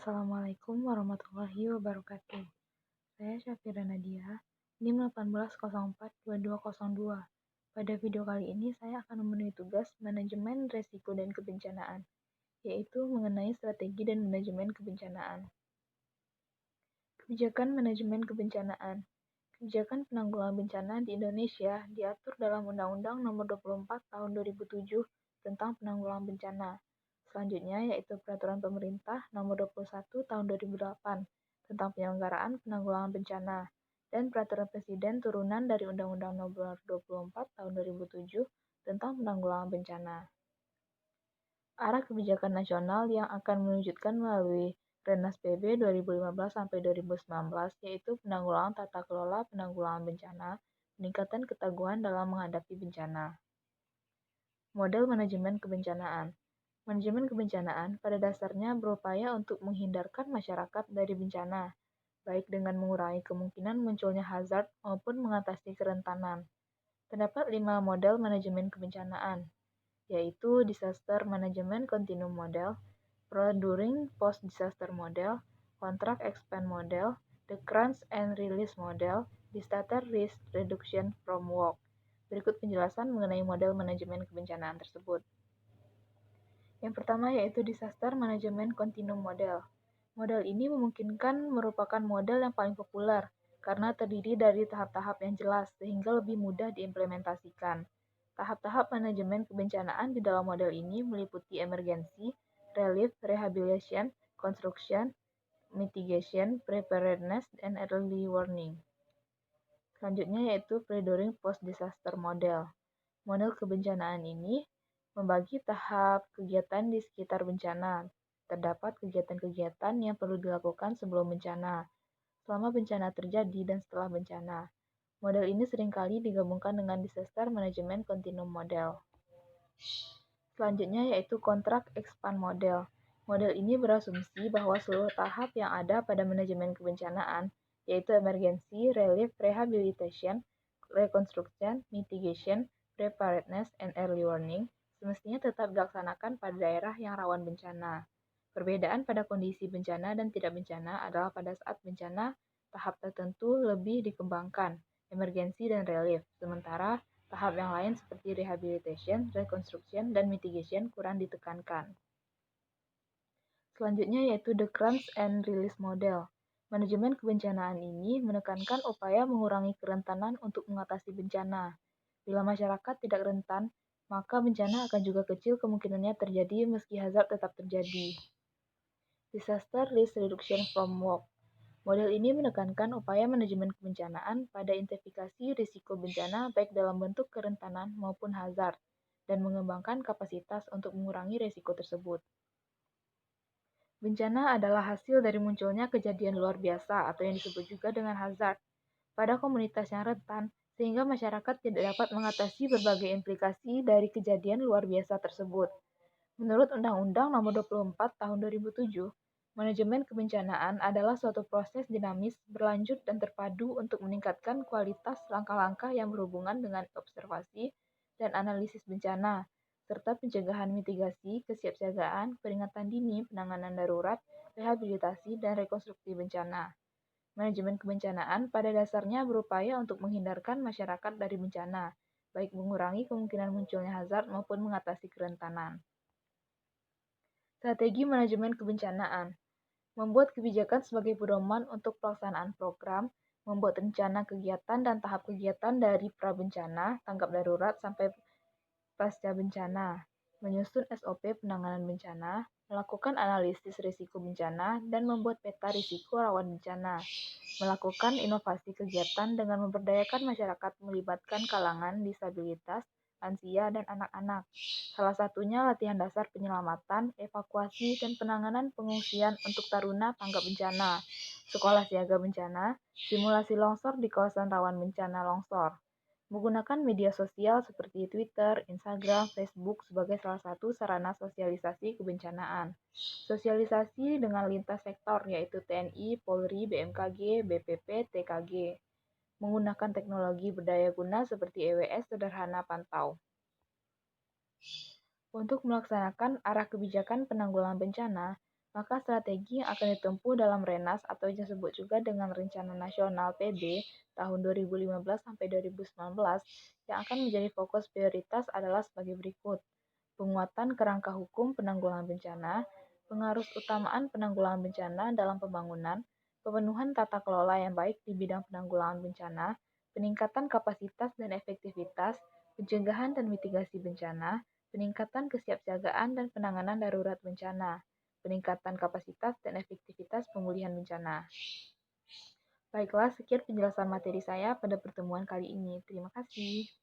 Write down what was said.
Assalamualaikum warahmatullahi wabarakatuh. Saya Syafira Nadia, NIM 18042202. Pada video kali ini saya akan memenuhi tugas manajemen resiko dan kebencanaan, yaitu mengenai strategi dan manajemen kebencanaan. Kebijakan manajemen kebencanaan. Kebijakan penanggulangan bencana di Indonesia diatur dalam Undang-Undang Nomor 24 Tahun 2007 tentang penanggulangan bencana. Selanjutnya yaitu Peraturan Pemerintah Nomor 21 Tahun 2008 tentang penyelenggaraan penanggulangan bencana dan Peraturan Presiden turunan dari Undang-Undang Nomor 24 Tahun 2007 tentang penanggulangan bencana. Arah kebijakan nasional yang akan mewujudkan melalui Renas PB 2015-2019 yaitu penanggulangan tata kelola penanggulangan bencana, peningkatan ketaguhan dalam menghadapi bencana. Model manajemen kebencanaan. Manajemen kebencanaan pada dasarnya berupaya untuk menghindarkan masyarakat dari bencana, baik dengan mengurangi kemungkinan munculnya hazard maupun mengatasi kerentanan. Terdapat 5 model manajemen kebencanaan, yaitu Disaster Management Continuum Model, During Post-Disaster Model, Contract Expand Model, The Crunch and Release Model, Disaster Risk Reduction Framework. Berikut penjelasan mengenai model manajemen kebencanaan tersebut. Yang pertama yaitu Disaster Management Continuum Model. Model ini memungkinkan merupakan model yang paling populer karena terdiri dari tahap-tahap yang jelas sehingga lebih mudah diimplementasikan. Tahap-tahap manajemen kebencanaan di dalam model ini meliputi emergency, relief, rehabilitation, construction, mitigation, preparedness, dan early warning. Selanjutnya yaitu Pre-During Post-Disaster Model. Model kebencanaan ini membagi tahap kegiatan di sekitar bencana. Terdapat kegiatan-kegiatan yang perlu dilakukan sebelum bencana, selama bencana terjadi, dan setelah bencana. Model ini seringkali digabungkan dengan Disaster Management Continuum Model. Selanjutnya yaitu Contract Expand Model. Model ini berasumsi bahwa seluruh tahap yang ada pada manajemen kebencanaan, yaitu emergency, relief, rehabilitation, reconstruction, mitigation, preparedness, and early warning, semestinya tetap dilaksanakan pada daerah yang rawan bencana. Perbedaan pada kondisi bencana dan tidak bencana adalah pada saat bencana, tahap tertentu lebih dikembangkan, emergency dan relief, sementara tahap yang lain seperti rehabilitation, reconstruction, dan mitigation kurang ditekankan. Selanjutnya yaitu The Crunch and Release Model. Manajemen kebencanaan ini menekankan upaya mengurangi kerentanan untuk mengatasi bencana. Bila masyarakat tidak rentan, maka bencana akan juga kecil kemungkinannya terjadi meski hazard tetap terjadi. Disaster Risk Reduction Framework. Model ini menekankan upaya manajemen kebencanaan pada identifikasi risiko bencana baik dalam bentuk kerentanan maupun hazard, dan mengembangkan kapasitas untuk mengurangi risiko tersebut. Bencana adalah hasil dari munculnya kejadian luar biasa atau yang disebut juga dengan hazard pada komunitas yang rentan, sehingga masyarakat tidak dapat mengatasi berbagai implikasi dari kejadian luar biasa tersebut. Menurut Undang-Undang Nomor 24 Tahun 2007, manajemen kebencanaan adalah suatu proses dinamis, berlanjut, dan terpadu untuk meningkatkan kualitas langkah-langkah yang berhubungan dengan observasi dan analisis bencana, serta pencegahan mitigasi, kesiapsiagaan, peringatan dini, penanganan darurat, rehabilitasi, dan rekonstruksi bencana. Manajemen kebencanaan pada dasarnya berupaya untuk menghindarkan masyarakat dari bencana, baik mengurangi kemungkinan munculnya hazard maupun mengatasi kerentanan. Strategi manajemen kebencanaan. Membuat kebijakan sebagai pedoman untuk pelaksanaan program, membuat rencana kegiatan dan tahap kegiatan dari prabencana, tanggap darurat, sampai pasca bencana, menyusun SOP penanganan bencana, melakukan analisis risiko bencana, dan membuat peta risiko rawan bencana, melakukan inovasi kegiatan dengan memberdayakan masyarakat melibatkan kalangan disabilitas, lansia, dan anak-anak. Salah satunya latihan dasar penyelamatan, evakuasi, dan penanganan pengungsian untuk taruna tanggap bencana, sekolah siaga bencana, simulasi longsor di kawasan rawan bencana longsor. Menggunakan media sosial seperti Twitter, Instagram, Facebook sebagai salah satu sarana sosialisasi kebencanaan. Sosialisasi dengan lintas sektor yaitu TNI, Polri, BMKG, BPP, TKG. Menggunakan teknologi berdaya guna seperti EWS sederhana pantau. Untuk melaksanakan arah kebijakan penanggulangan bencana, Maka strategi yang akan ditempuh dalam Renas atau disebut juga dengan Rencana Nasional PB tahun 2015 sampai 2019 yang akan menjadi fokus prioritas adalah sebagai berikut. Penguatan kerangka hukum penanggulangan bencana, pengarus utamaan penanggulangan bencana dalam pembangunan, pemenuhan tata kelola yang baik di bidang penanggulangan bencana, peningkatan kapasitas dan efektivitas, pencegahan dan mitigasi bencana, peningkatan kesiapsiagaan dan penanganan darurat bencana, peningkatan kapasitas dan efektivitas pemulihan bencana. Baiklah, sekian penjelasan materi saya pada pertemuan kali ini. Terima kasih.